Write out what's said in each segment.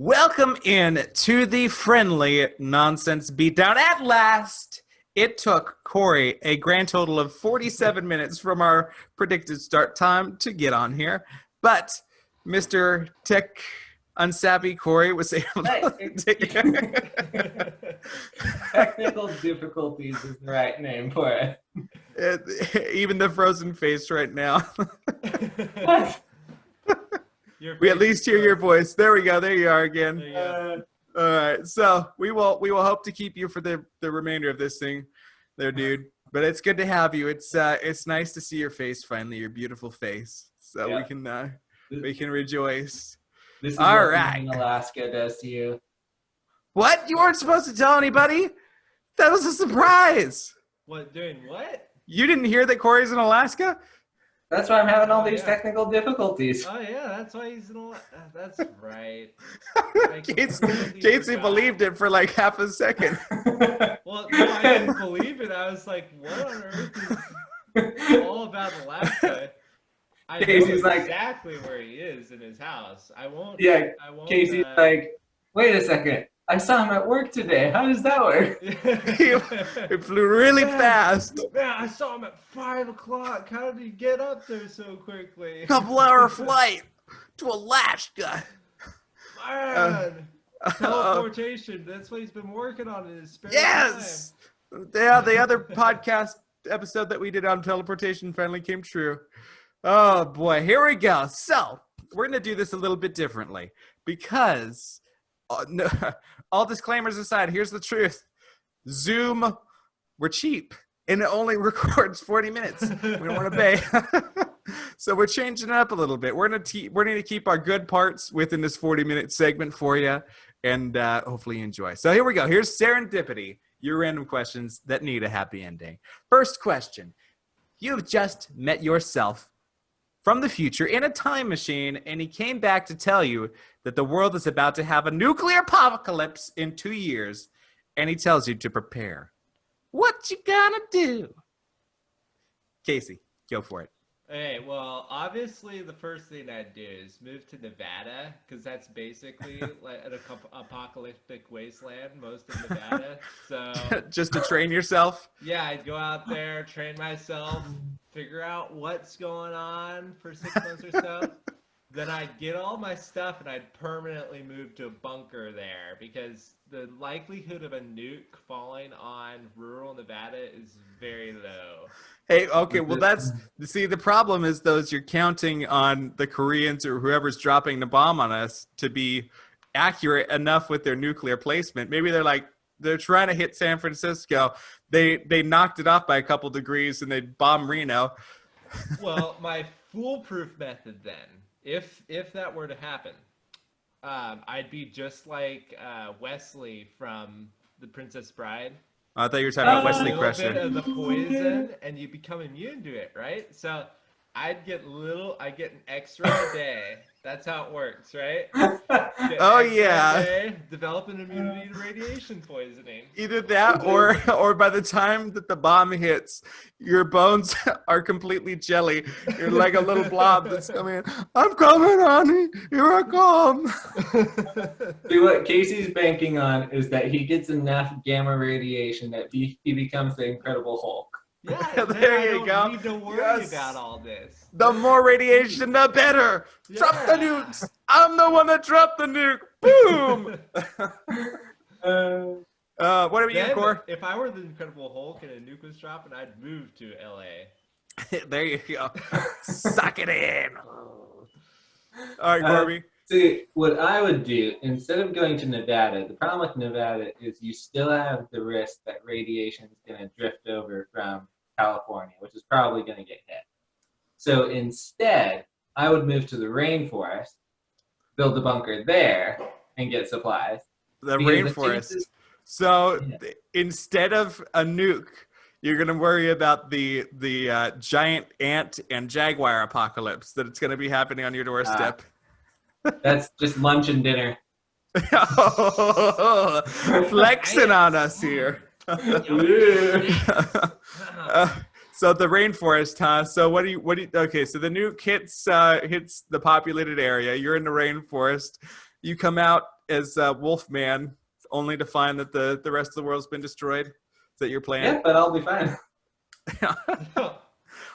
Welcome in to the friendly nonsense beatdown. At last, it took Corey a grand total of 47 minutes from our predicted start time to get on here. But Mr. Tech Unsavvy Corey was able to... Technical difficulties is the right name for it. Even the frozen face right now. What? We at least hear your voice. There we go. There you are again. You all right. So we will hope to keep you for the remainder of this thing there, dude. But it's good to have you. It's nice to see your face finally, your beautiful face. So we can rejoice. This is all what right. in Alaska does to you. What? You weren't supposed to tell anybody? That was a surprise. What, doing what? You didn't hear that Corey's in Alaska? That's why I'm having all these technical difficulties. Oh yeah, that's why he's in Alaska. That's right. Casey believed it for like half a second. Well, no, I didn't believe it. I was like, what on earth is all about Alaska? I know exactly where he is in his house. I won't. Yeah, Casey's like, wait a second. I saw him at work today. How does that work? It flew really fast. Man, I saw him at 5 o'clock. How did he get up there so quickly? Couple-hour flight to Alaska. Man, teleportation. That's what he's been working on in his spare time. Yes! Yeah, the other podcast episode that we did on teleportation finally came true. Oh, boy. Here we go. So, we're going to do this a little bit differently because... no, all disclaimers aside, here's the truth. Zoom, we're cheap, and it only records 40 minutes. We don't want to pay. So we're changing it up a little bit. We're going to keep our good parts within this 40-minute segment for you, and hopefully you enjoy. So here we go. Here's Serendipity, your random questions that need a happy ending. First question. You've just met yourself from the future in a time machine, and he came back to tell you that the world is about to have a nuclear apocalypse in 2 years, and he tells you to prepare. What you gonna do? Casey, go for it. Hey, well, obviously the first thing I'd do is move to Nevada, because that's basically like an apocalyptic wasteland, most of Nevada. So just to train yourself? Yeah, I'd go out there, train myself, figure out what's going on for 6 months or so. Then I'd get all my stuff and I'd permanently move to a bunker there, because the likelihood of a nuke falling on rural Nevada is very low. Hey, okay, well the problem is you're counting on the Koreans or whoever's dropping the bomb on us to be accurate enough with their nuclear placement. Maybe they're trying to hit San Francisco. They knocked it off by a couple degrees and they bombed Reno. Well, my foolproof method then, if that were to happen, I'd be just like Wesley from The Princess Bride. I thought you were talking about Wesley Crusher. A little bit of the poison, and you become immune to it, right? So I get an extra a day. That's how it works, right? Oh yeah. Day, develop an immunity to radiation poisoning. Either that, or by the time that the bomb hits, your bones are completely jelly. You're like a little blob that's coming in. I'm coming, honey. Here I come. See, what Casey's banking on is that he gets enough gamma radiation that he becomes the Incredible Hulk. Yeah, there you go. I don't need to worry about all this. The more radiation, the better. Yeah. Drop the nukes. I'm the one that dropped the nuke. Boom. What about you, Cor? If I were the Incredible Hulk and a nuke was dropping, I'd move to LA. There you go. Suck it in. All right, Corby. See, what I would do, instead of going to Nevada, the problem with Nevada is you still have the risk that radiation is going to drift over from California, which is probably going to get hit. So instead, I would move to the rainforest, build a bunker there, and get supplies. The rainforest. Instead of a nuke, you're going to worry about the giant ant and jaguar apocalypse that it's going to be happening on your doorstep. That's just lunch and dinner. Flexing on us here. So the rainforest, huh? So what do you? Okay, so the nuke hits the populated area. You're in the rainforest. you come out as Wolfman, only to find that the rest of the world's been destroyed. Is that your plan? Yeah, but I'll be fine.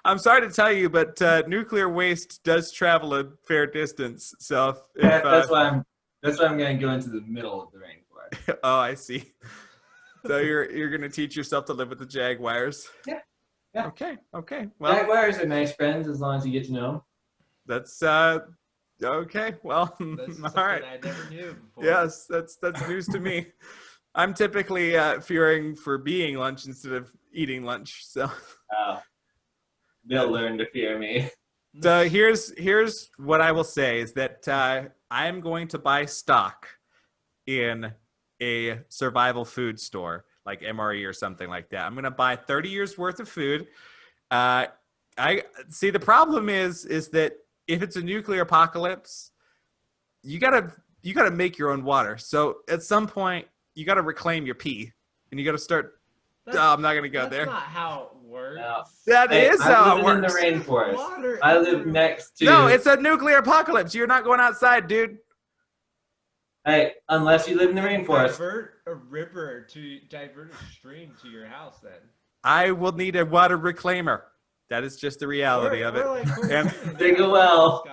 I'm sorry to tell you, but nuclear waste does travel a fair distance. So That's why I'm going to go into the middle of the rainforest. oh, I see. So you're going to teach yourself to live with the jaguars. Yeah. Okay. Well, Jaguars are nice friends as long as you get to know them. that's okay. Well, That's all something right. I never knew before. Yes, that's news to me. I'm typically fearing for being lunch instead of eating lunch. So They'll learn to fear me. so here's what I will say is that I am going to buy stock in a survival food store like MRE or something like that. I'm going to buy 30 years worth of food. I see the problem is that if it's a nuclear apocalypse, you gotta make your own water. So at some point you gotta reclaim your pee, and you gotta start. I'm not gonna go there. That's not how it works. No. That is how it I'm living in works. the rainforest. Water I live everywhere. next to. No, it's a nuclear apocalypse. You're not going outside, dude. Hey, unless you live in the rainforest. Divert a stream to your house then. I will need a water reclaimer. That is just the reality of it. And- Dig a well.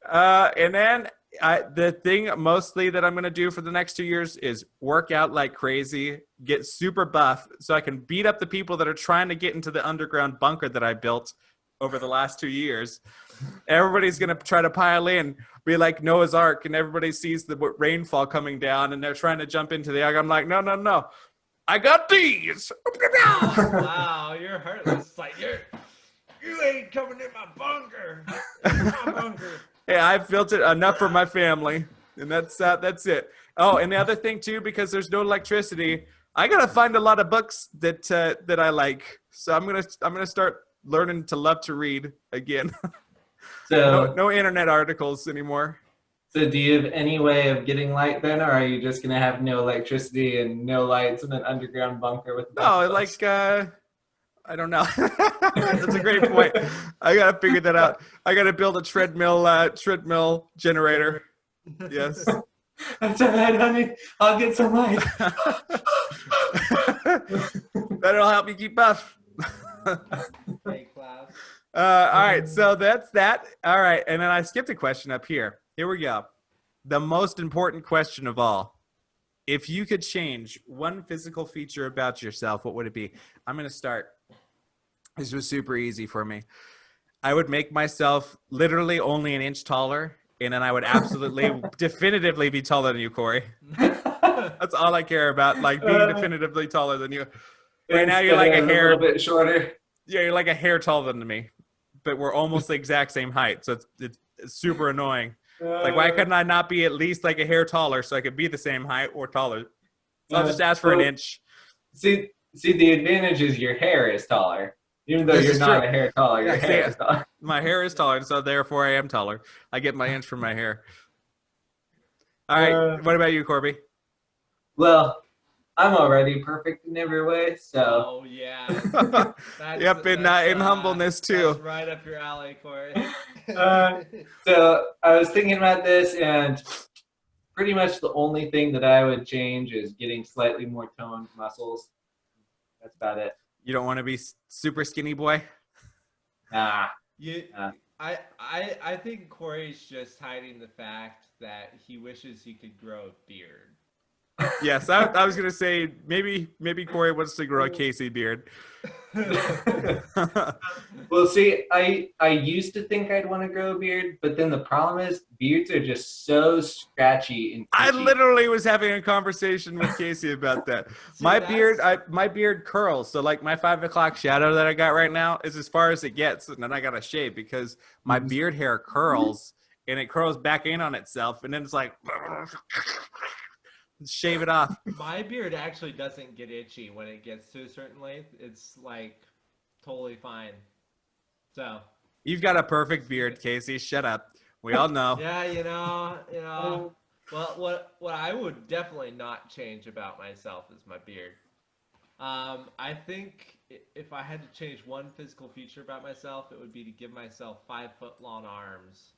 And then the thing mostly that I'm going to do for the next 2 years is work out like crazy, get super buff so I can beat up the people that are trying to get into the underground bunker that I built over the last 2 years. Everybody's going to try to pile in, be like Noah's Ark, and everybody sees the rainfall coming down and they're trying to jump into the Ark. I'm like, no. I got these. Wow, you're heartless. It's like you ain't coming in my bunker. My bunker. Hey, I've built it enough for my family, and that's it. Oh, and the other thing too, because there's no electricity, I gotta find a lot of books that I like. So I'm gonna start learning to love to read again. So, no internet articles anymore. so do you have any way of getting light then, or are you just gonna have no electricity and no lights in an underground bunker with? No, like I don't know. That's a great point. I gotta figure that out. I gotta build a treadmill generator. Yes. That's all right, honey. I'll get some light. That'll help you keep buff. Hey, class. All right, so that's that. All right, and then I skipped a question up here. Here we go. The most important question of all. If you could change one physical feature about yourself, what would it be? I'm going to start. This was super easy for me. I would make myself literally only an inch taller, and then I would absolutely, definitively be taller than you, Corey. That's all I care about, like being definitively taller than you. Right now, you're like a little bit shorter. Yeah, you're like a hair taller than me, but we're almost the exact same height, so it's super annoying. Like, why couldn't I not be at least like a hair taller so I could be the same height or taller? So I'll just ask for an inch. See, the advantage is your hair is taller. Even though This you're is not true. a hair taller, your Yeah, hair is taller. My hair is taller, so therefore I am taller. I get my inch from my hair. All right, what about you, Corby? Well, I'm already perfect in every way, so. Oh yeah. Yep, in humbleness too. That's right up your alley, Corey. So I was thinking about this, and pretty much the only thing that I would change is getting slightly more toned muscles. That's about it. You don't want to be super skinny boy? Nah. I think Corey's just hiding the fact that he wishes he could grow a beard. Yes, I was gonna say maybe Corey wants to grow a Casey beard. Well, see, I used to think I'd want to grow a beard, but then the problem is beards are just so scratchy and I itchy. literally was having a conversation with Casey about that. See, My that's- beard curls, so like my 5 o'clock shadow that I got right now is as far as it gets, and then I gotta shave because my beard hair curls and it curls back in on itself, and then it's like shave it off. My beard actually doesn't get itchy when it gets to a certain length. It's like totally fine. So. You've got a perfect beard, Casey. Shut up. We all know. Yeah, you know. Well, what I would definitely not change about myself is my beard. I think if I had to change one physical feature about myself, it would be to give myself 5 foot long arms.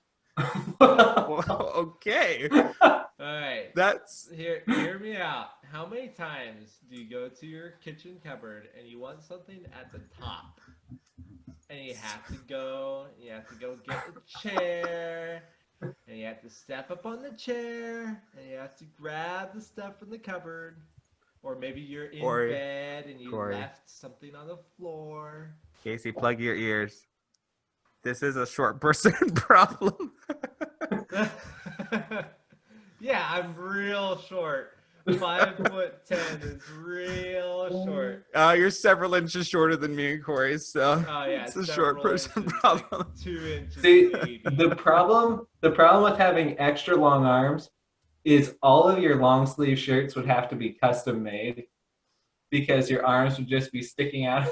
Well, okay. All right. That's Hear me out. How many times do you go to your kitchen cupboard and you want something at the top? And you have to go get a chair, and you have to step up on the chair, and you have to grab the stuff from the cupboard. Or maybe you're in Corey, bed and you Corey. left something on the floor. Casey, plug your ears. This is a short person problem. Yeah, I'm real short. 5'10" is real short. You're several inches shorter than me and Corey, so Oh yeah, it's a short person inches, problem. Like 2 inches. See, maybe. the problem with having extra long arms is all of your long sleeve shirts would have to be custom made because your arms would just be sticking out.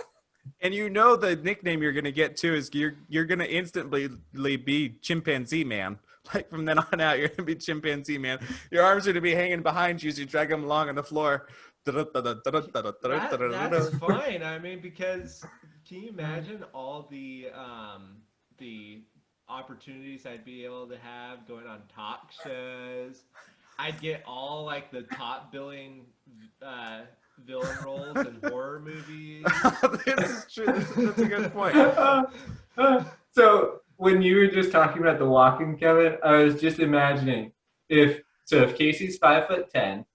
And you know the nickname you're gonna get too is you're gonna instantly be Chimpanzee Man. Like from then on out, you're gonna be Chimpanzee Man. Your arms are gonna be hanging behind you as you drag them along on the floor. That's fine. I mean, because can you imagine all the opportunities I'd be able to have going on talk shows? I'd get all like the top billing villain roles in horror movies. This is true. That's a good point. So when you were just talking about the walking, Kevin, I was just imagining if Casey's 5'10"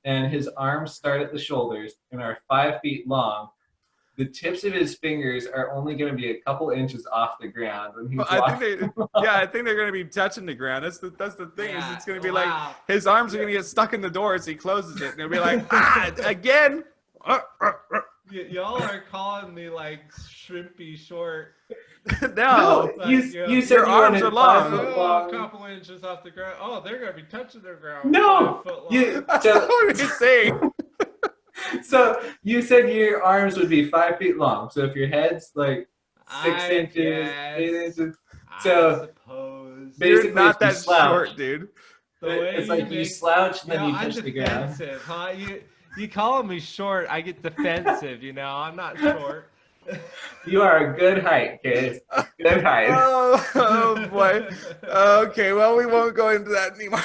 and his arms start at the shoulders and are 5 feet long, the tips of his fingers are only going to be a couple inches off the ground when he's walking. I think they're going to be touching the ground. That's the thing. Yeah. Is it's going to be like his arms are going to get stuck in the door as he closes it, and it'll be like again. Y'all are calling me like shrimpy short. No, No, you said your you arms wanted are long. 5 foot Oh, long. a couple inches off the ground. Oh, they're gonna be touching the ground. No, 5 foot long. That's not what you're saying. So you said your arms would be 5 feet long. So if your head's like 6 I inches, guess. 8 inches, I so suppose. basically You're not if you that slouch, short, dude. The way it's like you make- slouch and then You know, you I'm touch the ground. defensive, huh? You calling me short, I get defensive. You know, I'm not short. You are a good height, Case. Good height. Oh boy. Okay, well we won't go into that anymore.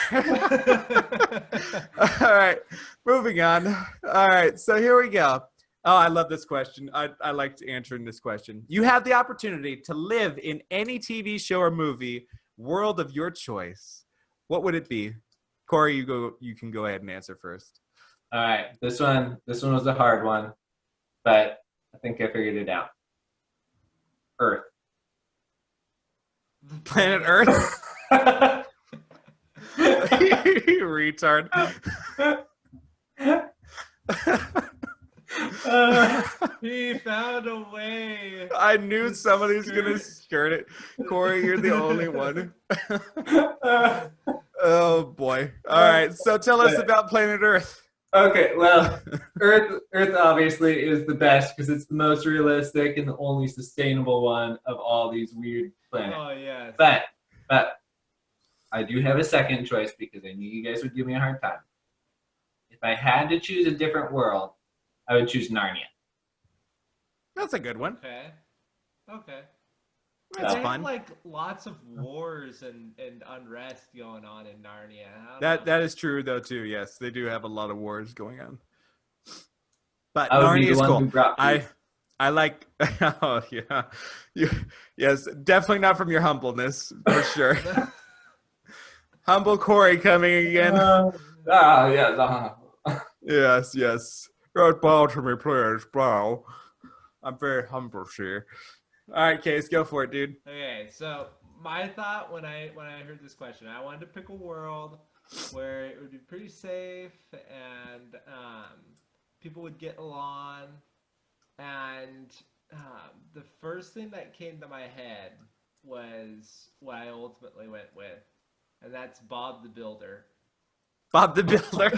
All right, moving on. All right, so here we go. Oh, I love this question. I liked answering this question. You have the opportunity to live in any TV show or movie world of your choice. What would it be? Corey, you can go ahead and answer first. All right, this one was a hard one, but I think I figured it out. Earth. Planet Earth? You retard. He found a way. I knew somebody was gonna skirt it. Corey, you're the only one. Oh boy. All right. So tell us about planet Earth. Okay, well, Earth obviously is the best because it's the most realistic and the only sustainable one of all these weird planets. Oh yes. But I do have a second choice because I knew you guys would give me a hard time. If I had to choose a different world, I would choose Narnia. That's a good one. Okay. That's They have, fun. like lots of wars and unrest going on in Narnia. I don't know. That is true though too. Yes, they do have a lot of wars going on. But I would be Narnia the is one cool. who brought peace. I like. Oh yeah, yes, definitely not from your humbleness for sure. Humble Corey coming again. Yes. Yes. Don't bow to me, please. Bow. I'm very humble here. All right, Case, go for it, dude. Okay, so my thought when I heard this question, I wanted to pick a world where it would be pretty safe and people would get along. And the first thing that came to my head was what I ultimately went with, and that's Bob the Builder. Bob the Builder.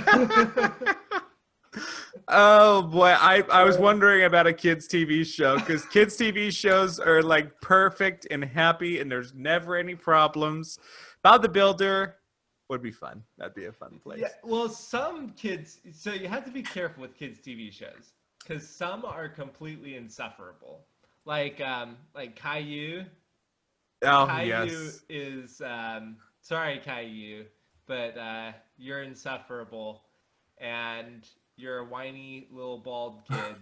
Oh boy, I was wondering about a kids TV show because kids TV shows are like perfect and happy and there's never any problems. Bob the Builder would be fun. That'd be a fun place. Yeah, well, some kids. So you have to be careful with kids TV shows because some are completely insufferable. Like Caillou. Oh, Caillou yes. is sorry, Caillou, but you're insufferable, and you're a whiny little bald kid,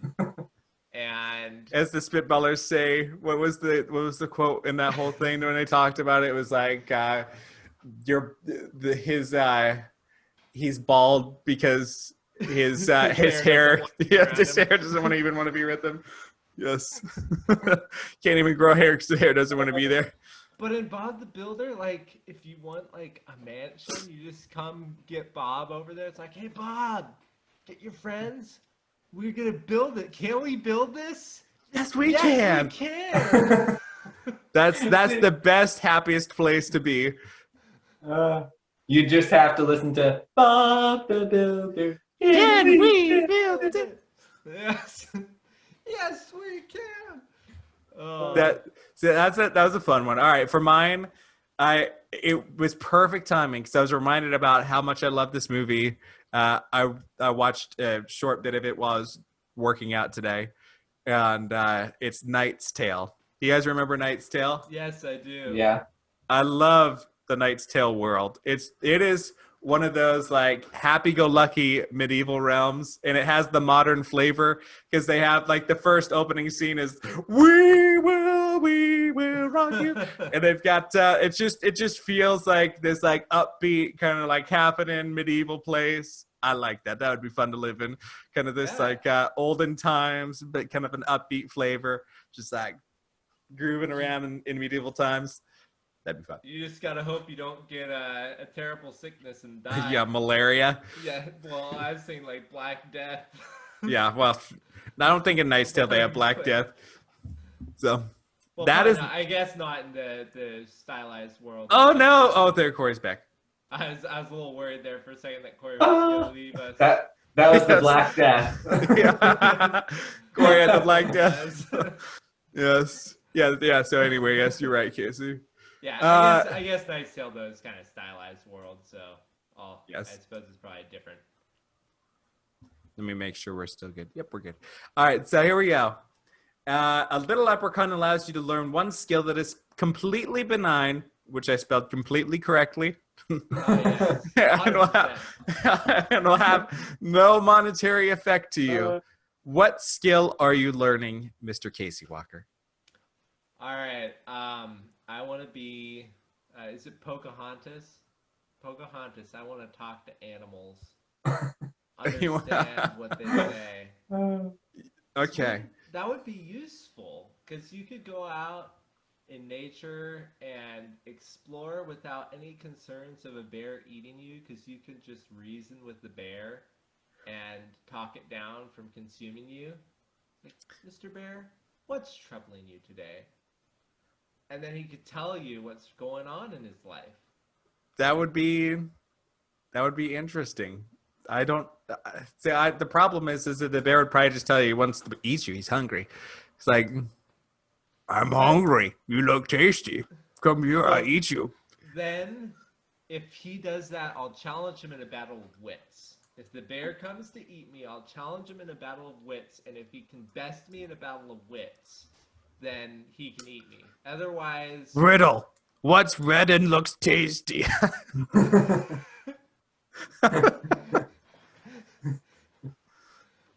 and As the spitballers say, what was the quote in that whole thing when they talked about it? It was like, he's bald because his His hair hair doesn't want to be around his him. hair doesn't want to even want to be with him. Yes. Can't even grow hair because the hair doesn't want to be there. But in Bob the Builder, like, if you want, like, a mansion, you just come get Bob over there. It's like, hey, Bob, get your friends. We're going to build it. Can we build this? Yes, we Yes, can. we can. That's the best, happiest place to be. You just have to listen to Bob the Builder. Can we build it? Yes. Yes, we can. That was a fun one. All right, for mine, it was perfect timing because I was reminded about how much I love this movie. I watched a short bit of it while I was working out today, and it's Knight's Tale. Do you guys remember Knight's Tale? Yes, I do. Yeah. I love the Knight's Tale world. It is one of those like happy-go-lucky medieval realms, and it has the modern flavor because they have like the first opening scene is we will rock you, and they've got it just feels like this like upbeat kind of like happening medieval place. I like that. That would be fun to live in, kind of this like olden times, but kind of an upbeat flavor, just like grooving around in medieval times. That'd be fun. You just gotta hope you don't get a terrible sickness and die. Yeah, malaria. Yeah, well, I've seen like Black Death. Yeah, well, I don't think in Knight's Tale they have Black Death. So Well, that is. not, I guess not in the stylized world. Oh no! Oh, there, Corey's back. I was a little worried there for a second that Corey was gonna leave us. That was the Yes. Black Death. Yeah. Corey had the Black Death. Yes. Yeah. So anyway, yes, you're right, Casey. Yeah, I guess Knight's Tale though is kind of stylized world, so Yes. I suppose it's probably different. Let me make sure we're still good. Yep, we're good. All right, so here we go. A little leprechaun allows you to learn one skill that is completely benign, which I spelled completely correctly. Oh, yeah. and will have no monetary effect to you. What skill are you learning, Mr. Casey Walker? All right. I want to be. Is it Pocahontas? Pocahontas. I want to talk to animals. Understand what they say. Okay. That would be useful because you could go out in nature and explore without any concerns of a bear eating you because you could just reason with the bear and talk it down from consuming you. Like, Mr. Bear, what's troubling you today? And then he could tell you what's going on in his life. That would be interesting. I don't see. The problem is that the bear would probably just tell you he wants to eat you. He's hungry. It's like, I'm hungry. You look tasty. Come here, I eat you. Then, if he does that, I'll challenge him in a battle of wits. If the bear comes to eat me, I'll challenge him in a battle of wits. And if he can best me in a battle of wits, then he can eat me. Otherwise, Riddle. What's red and looks tasty?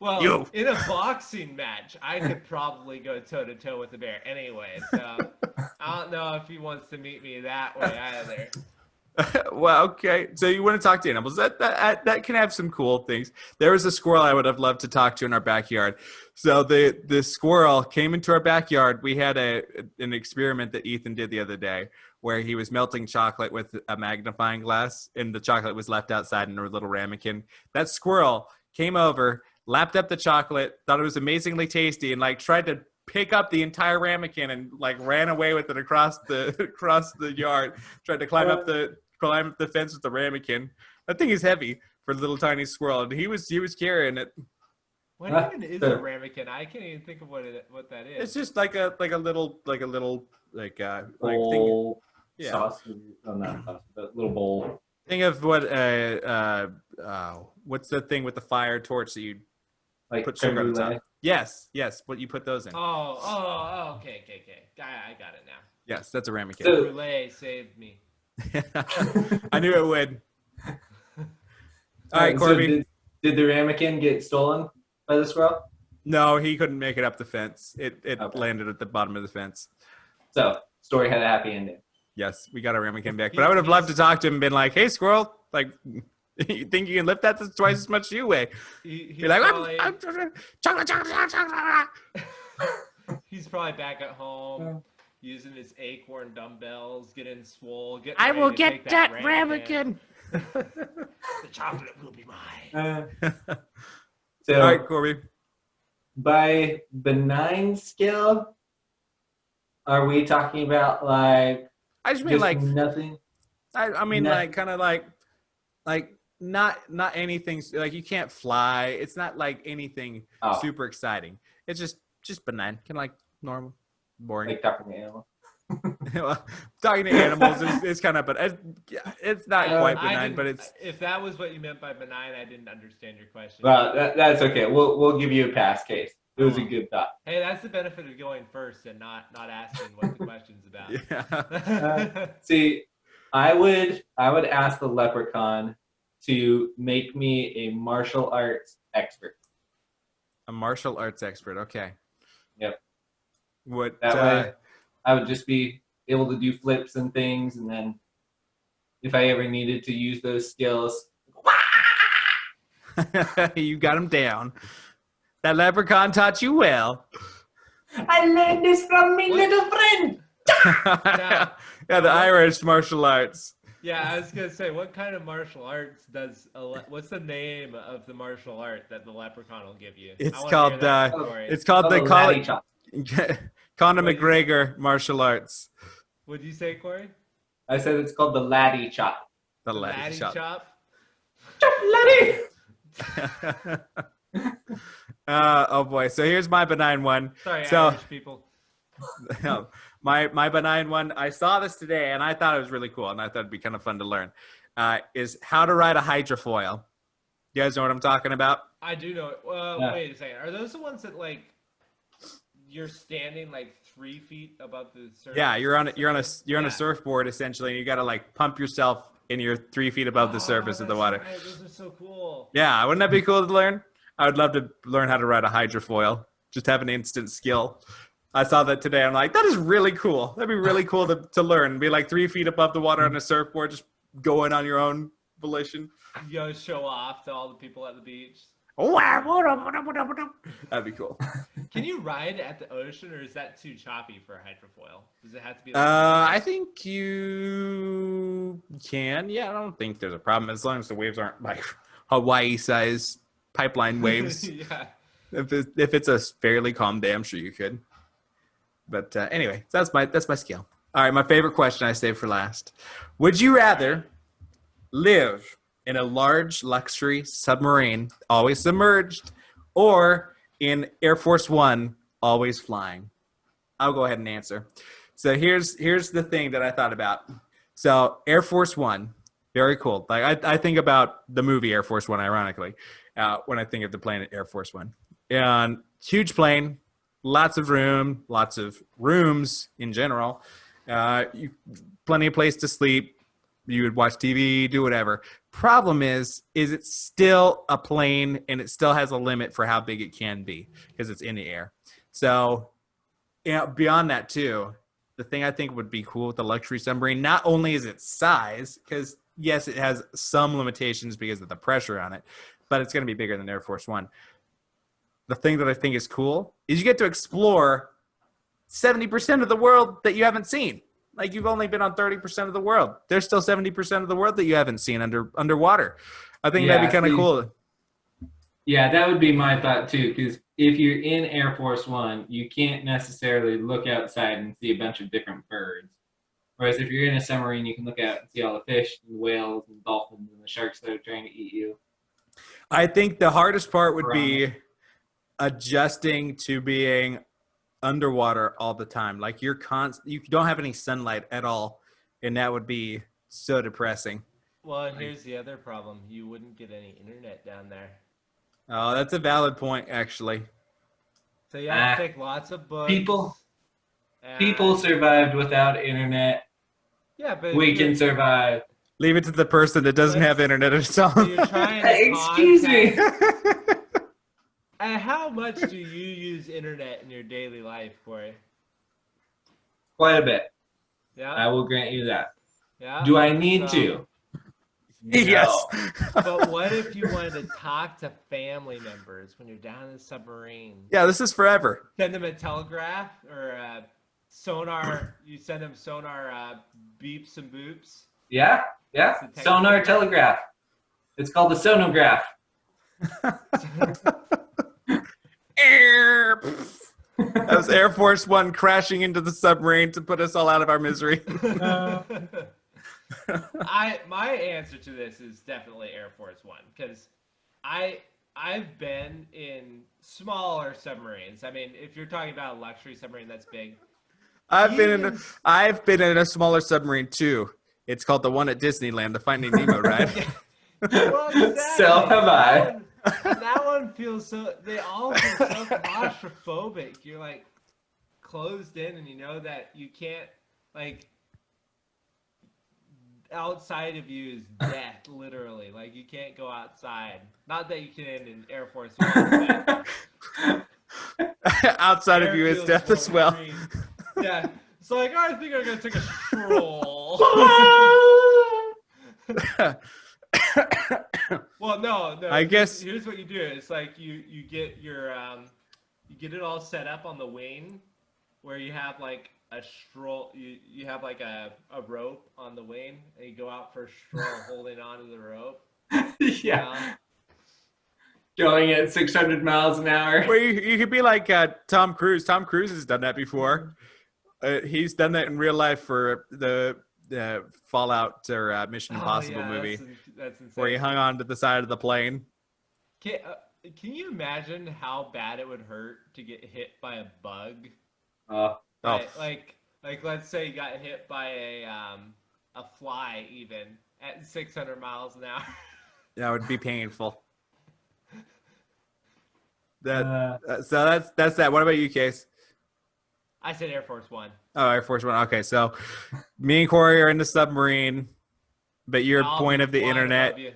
well, in a boxing match, I could probably go toe to toe with the bear anyway. So I don't know if he wants to meet me that way either. Well, okay. So you want to talk to animals? That can have some cool things. There was a squirrel I would have loved to talk to in our backyard. So the squirrel came into our backyard. We had an experiment that Ethan did the other day where he was melting chocolate with a magnifying glass, and the chocolate was left outside in a little ramekin. That squirrel came over, lapped up the chocolate, thought it was amazingly tasty, and like tried to pick up the entire ramekin and like ran away with it across the yard. Tried to climb up the fence with the ramekin. That thing is heavy for a little tiny squirrel, and he was carrying it. What even is a ramekin? I can't even think of what that is. It's just like a little bowl, thing. Yeah. sausage. Oh, not sausage, but little bowl. Think of what what's the thing with the fire torch that you Like put sugar on creme top? brulee. Yes, what you put those in. Oh, okay. I got it now. Yes, that's a ramekin. So- Brulee saved me. I knew it would. All right, Corby. So did the ramekin get stolen by the squirrel? No, he couldn't make it up the fence. It Okay. landed at the bottom of the fence. So story had a happy ending. Yes, we got our ramekin back. But I would have loved to talk to him and been like, "Hey, squirrel, like, you think you can lift that? That's twice as much as you weigh." Be like, I'm chocolate. He's probably back at home using his acorn dumbbells, getting swole. I will get that ramekin. The chocolate will be mine. So All right, Corby. by benign skill, are we talking about like I just mean just like nothing? I mean Nothing. like kind of like not anything like you can't fly. It's not like anything Oh. super exciting. It's just benign, kind of like normal, boring. Like talking to animals? Well, talking to animals is kind of, but it's not quite I benign. didn't- But it's if that was what you meant by benign, I didn't understand your question. Well, that's okay. We'll give you a pass case. It was a good thought. Hey, that's the benefit of going first and not asking what the question's about. yeah. See, I would ask the leprechaun to make me a martial arts expert. A martial arts expert. Okay. Yep. What? That way, I would just be able to do flips and things, and then if I ever needed to use those skills, You got him down. That leprechaun taught you well. I learned this from me little friend. Yeah, the Irish martial arts. Yeah, I was gonna say, what kind of martial arts does? What's the name of the martial art that the leprechaun will give you? It's I wanna called hear that the- story. It's called they Oh, call laddie it chop. Conor What do you- McGregor martial arts. What'd you say, Corey? I said it's called the laddie chop. The The laddie laddie chop. Chop laddie. Oh boy. So here's my benign one. Sorry, So- Irish people. my benign one. I saw this today and I thought it was really cool and I thought it'd be kind of fun to learn. Is how to ride a hydrofoil. You guys know what I'm talking about? I do know it. Yeah. Wait a second. Are those the ones that like you're standing like 3 feet above the surface? Yeah, you're on a Yeah. surfboard essentially, and you got to like pump yourself and you're 3 feet above the surface of the that's water. right. Those are so cool. Yeah, wouldn't that be cool to learn? I would love to learn how to ride a hydrofoil. Just have an instant skill. I saw that today. I'm like, that is really cool. That'd be really cool to learn. Be like 3 feet above the water on a surfboard, just going on your own volition. You go show off to all the people at the beach. Oh, that'd be cool. Can you ride at the ocean, or is that too choppy for a hydrofoil? Does it have to be? I think you can. Yeah, I don't think there's a problem as long as the waves aren't like Hawaii-sized pipeline waves. Yeah. If it's a fairly calm day, I'm sure you could. But anyway, that's my skill. All right, my favorite question I saved for last. Would you rather live in a large luxury submarine, always submerged, or in Air Force One, always flying? I'll go ahead and answer. So here's the thing that I thought about. So Air Force One, very cool. Like I think about the movie Air Force One, ironically, when I think of the plane Air Force One. And huge plane, lots of rooms in general, plenty of place to sleep. You would watch TV, do whatever. Problem is it's still a plane and it still has a limit for how big it can be because it's in the air. So beyond that too, the thing I think would be cool with the luxury submarine, not only is its size, because yes, it has some limitations because of the pressure on it, but it's going to be bigger than Air Force One. The thing that I think is cool is you get to explore 70% of the world that you haven't seen. Like you've only been on 30% of the world. There's still 70% of the world that you haven't seen underwater. I think that'd be kind of cool. Yeah, that would be my thought too. Because if you're in Air Force One, you can't necessarily look outside and see a bunch of different birds. Whereas if you're in a submarine, you can look out and see all the fish and whales and dolphins and the sharks that are trying to eat you. I think the hardest part would be adjusting to being underwater all the time. Like you don't have any sunlight at all, and that would be so depressing. Well, and here's the other problem: you wouldn't get any internet down there. Oh, that's a valid point, actually. So you have to take lots of books. People People survived without internet. Yeah, but We can survive. Leave it to the person that doesn't have internet at So all. you're trying to Excuse me. contact- And how much do you use internet in your daily life, Corey? Quite a bit. Yeah. I will grant you that. Yeah. Do I need So- to? Yes. But what if you wanted to talk to family members when you're down in the submarine? Yeah, this is forever. Send them a telegraph or a sonar. You send them sonar beeps and boops. Yeah. It's a Sonar telegraph. It's called the sonograph. That was Air Force One crashing into the submarine to put us all out of our misery. My answer to this is definitely Air Force One because I've been in smaller submarines. I mean, if you're talking about a luxury submarine, that's big. I've been in a smaller submarine too. It's called the one at Disneyland, the Finding Nemo ride. Well, exactly. So have I. That one feels so. They all feel so claustrophobic. You're like closed in, and you know that you can't like. Outside of you is death, literally. Like you can't go outside. Not that you can in Air Force One. But Outside of you is airfields death will as well. retreat. Yeah. It's like, oh, I think I'm gonna take a stroll. Well, no. I guess- here's what you do. It's like you get your you get it all set up on the wing, where you have like a stroll. You have like a rope on the wing, and you go out for a stroll, holding onto the rope. Yeah. Going at 600 miles an hour. Well, you could be like Tom Cruise. Tom Cruise has done that before. He's done that in real life for the Fallout or Mission Impossible movie, That's insane. where he hung on to the side of the plane. Can you imagine how bad it would hurt to get hit by a bug? Oh, Like let's say you got hit by a fly even at 600 miles an hour. that would be painful. Uh, So that's that. What about you, Case? I said Air Force One. Oh, Air Force One. Okay, so me and Corey are in the submarine, but your I'll point be of the flying internet, above you.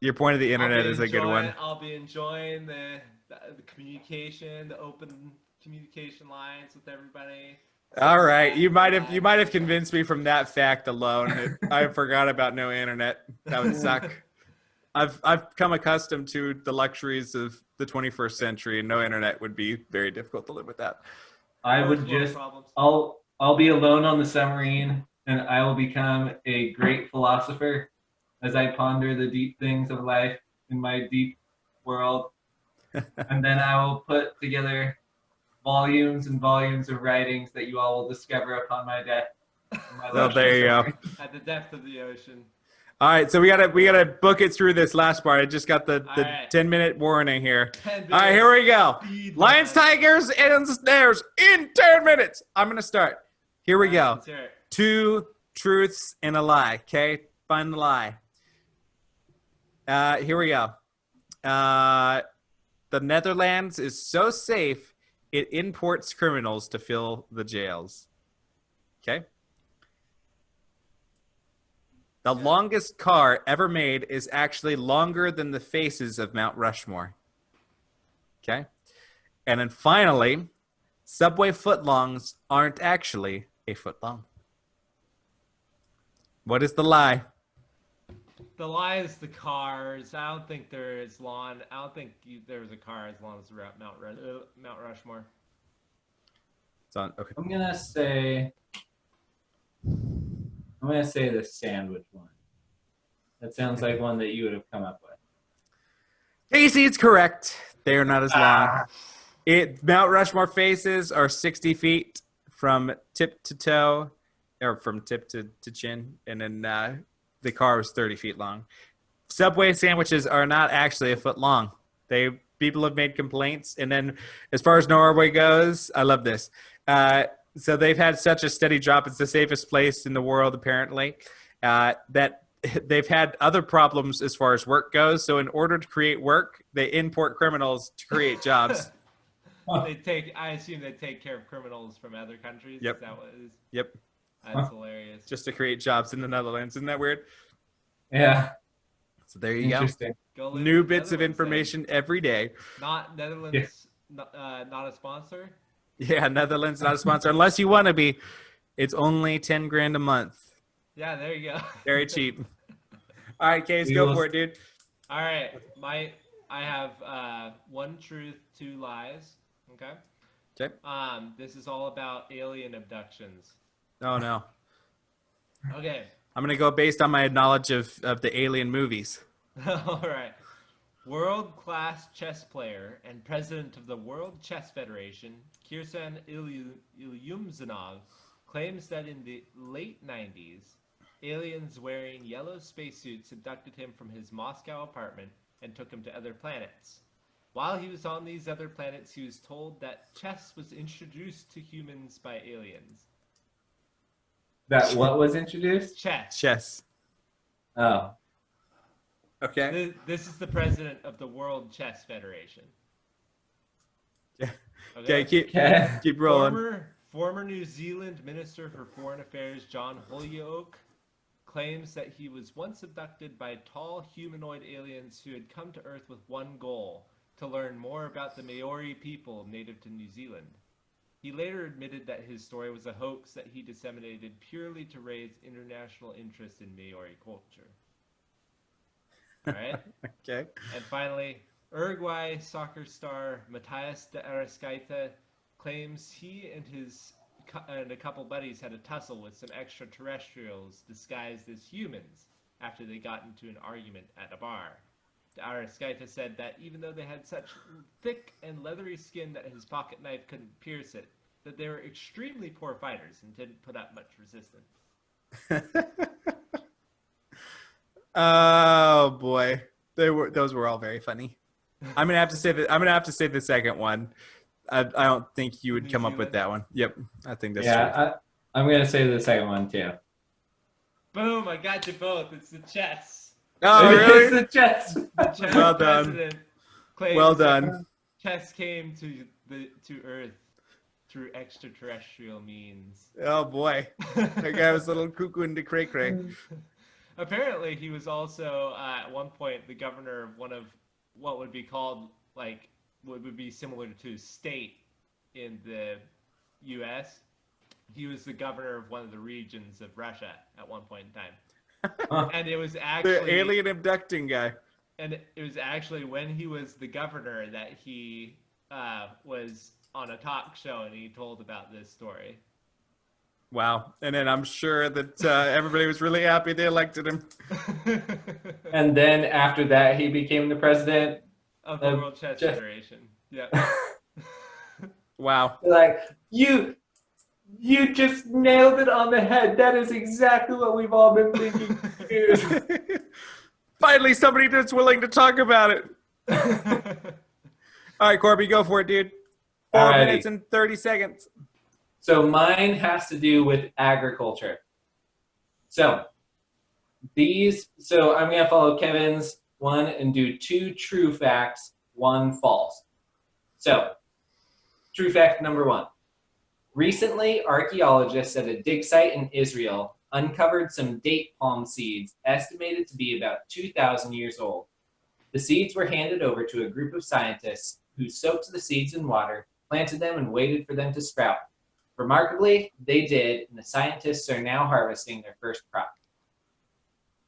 your point of the I'll internet be is a good one. I'll be enjoying the communication, the open communication lines with everybody. All right, you might have convinced me from that fact alone. I forgot about no internet. That would suck. I've come accustomed to the luxuries of the 21st century, and no internet would be very difficult to live with that. I would First world just, problems. I'll be alone on the submarine, and I will become a great philosopher as I ponder the deep things of life in my deep world. And then I will put together volumes and volumes of writings that you all will discover upon my death. Well, there you go. At the depth of the ocean. All right, so we gotta book it through this last part. I just got the All right. 10-minute warning here. 10 All right, here we go. Speed Lions, run. Tigers, and Snares in 10 minutes. I'm gonna start. Here we All right, go. let's hear it. 2 truths and a lie. Okay, find the lie. Here we go. The Netherlands is so safe it imports criminals to fill the jails. Okay. The longest car ever made is actually longer than the faces of Mount Rushmore. Okay. And then finally, Subway footlongs aren't actually a foot long. What is the lie? The lie is the cars. I don't think there is long. I don't think there was a car as long as Mount Rushmore. It's on. Okay. I'm gonna say the sandwich one. That sounds like one that you would have come up with. Casey, it's correct. They are not as long. Ah. Mount Rushmore faces are 60 feet from tip to toe, or from tip to chin, and then the car was 30 feet long. Subway sandwiches are not actually a foot long. People have made complaints, and then as far as Norway goes, I love this. So they've had such a steady drop. It's the safest place in the world, apparently, that they've had other problems as far as work goes. So in order to create work, they import criminals to create jobs. I assume they take care of criminals from other countries. Yep. Is that what it is? Yep. That's hilarious. Just to create jobs in the Netherlands. Isn't that weird? Yeah. So there you go. Interesting. Go live New in the bits of Netherlands then. information every day. Not Netherlands. Not a sponsor. Yeah, Netherlands not a sponsor unless you want to be. It's only 10 grand a month. Yeah, there you go. Very cheap. All right, Case, We go will- for it, dude. All right, I have one truth, two lies. Okay. Okay. This is all about alien abductions. Oh no. Okay. I'm gonna go based on my knowledge of the alien movies. All right. World-class chess player and president of the World Chess Federation, Kirsan Ilyumzhinov, claims that in the late 90s, aliens wearing yellow spacesuits abducted him from his Moscow apartment and took him to other planets. While he was on these other planets, he was told that chess was introduced to humans by aliens. That what was introduced? Chess. Chess. Oh. Okay. This is the president of the World Chess Federation. Yeah. Okay, keep Okay. keep rolling. Former New Zealand Minister for Foreign Affairs John Holyoake claims that he was once abducted by tall humanoid aliens who had come to Earth with one goal: to learn more about the Maori people native to New Zealand. He later admitted that his story was a hoax that he disseminated purely to raise international interest in Maori culture. All right? Okay. And finally, Uruguay soccer star Matias de Arrascaeta claims he and a couple buddies had a tussle with some extraterrestrials disguised as humans after they got into an argument at a bar. De Arrascaeta said that even though they had such thick and leathery skin that his pocket knife couldn't pierce it, that they were extremely poor fighters and didn't put up much resistance. Oh boy, those were all very funny. I'm gonna have to say that. I'm gonna have to say the second one. I don't think you would New come up with Zealand? that one. Yep, I think that's true. Yeah, I'm gonna say the second one too. Boom! I got you both. It's the chess. Oh It's really? the chess. The chess Well done. president claims Well that done. chess came to Earth through extraterrestrial means. Oh boy, that guy was a little cuckoo into cray cray. Apparently, he was also at one point the governor of one of what would be called like what would be similar to a state in the U.S. He was the governor of one of the regions of Russia at one point in time, and it was actually The alien abducting guy. And it was actually when he was the governor that he was on a talk show and he told about this story. Wow. And then I'm sure that everybody was really happy they elected him. And then after that, he became the president. Of the World Chess Federation. Yeah. Wow. Like, you just nailed it on the head. That is exactly what we've all been thinking, dude. Finally, somebody that's willing to talk about it. All right, Corby, go for it, dude. 4 Alrighty. minutes and 30 seconds. So mine has to do with agriculture. So I'm going to follow Kevin's one and do 2 true facts, 1 false. So, true fact number 1. Recently, archaeologists at a dig site in Israel uncovered some date palm seeds estimated to be about 2,000 years old. The seeds were handed over to a group of scientists who soaked the seeds in water, planted them, and waited for them to sprout. Remarkably, they did, and the scientists are now harvesting their first crop.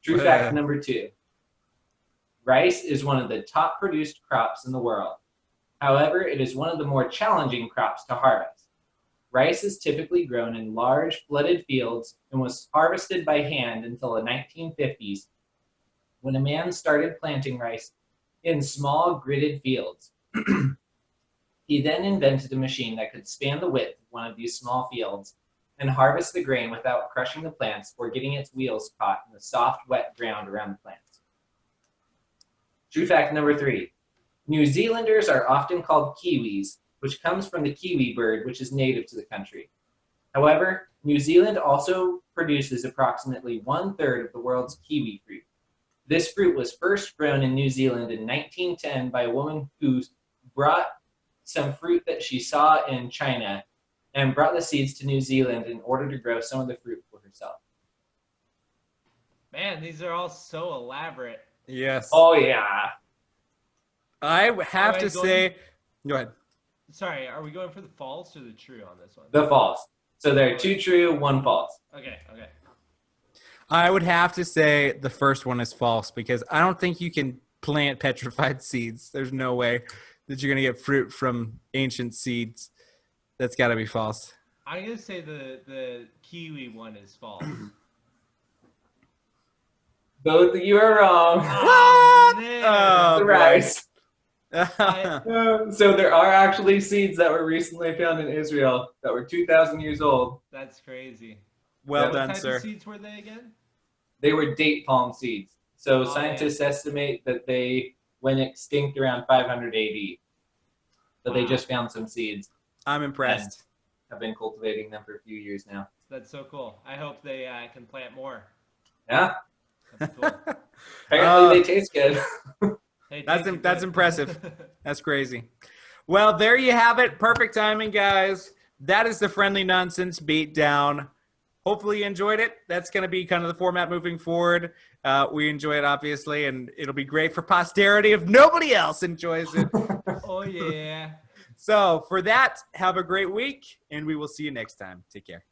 True fact number 2. Rice is one of the top produced crops in the world. However, it is one of the more challenging crops to harvest. Rice is typically grown in large, flooded fields and was harvested by hand until the 1950s, when a man started planting rice in small, gridded fields. He then invented a machine that could span the width of one of these small fields and harvest the grain without crushing the plants or getting its wheels caught in the soft, wet ground around the plants. True fact number 3. New Zealanders are often called Kiwis, which comes from the kiwi bird, which is native to the country. However, New Zealand also produces approximately 1/3 of the world's kiwi fruit. This fruit was first grown in New Zealand in 1910 by a woman who brought some fruit that she saw in China and brought the seeds to New Zealand in order to grow some of the fruit for herself. Man, these are all so elaborate. Yes. Oh, yeah. I have Am I to going- say, go ahead. Sorry, are we going for the false or the true on this one? The false. So there are 2 true, 1 false. Okay. I would have to say the first one is false because I don't think you can plant petrified seeds. There's no way that you're going to get fruit from ancient seeds. That's got to be false. I'm gonna say the kiwi one is false. Both of you are wrong. Oh, What? man. Oh, The boy. rice. I- So there are actually seeds that were recently found in Israel that were 2,000 years old. That's crazy. Well Yeah. What done, type sir. of seeds were they again? They were date palm seeds. So Oh, scientists estimate that they went extinct around 500 AD. But they Wow. just found some seeds. I'm impressed. Have been cultivating them for a few years now. That's so cool. I hope they can plant more. Yeah. That's cool. Apparently they taste good. Hey, That's thank you, that's good. impressive. That's crazy. Well, there you have it. Perfect timing, guys. That is the Friendly Nonsense Beatdown. Hopefully you enjoyed it. That's going to be kind of the format moving forward. We enjoy it, obviously, and it'll be great for posterity if nobody else enjoys it. Oh yeah. So for that, have a great week, and we will see you next time. Take care.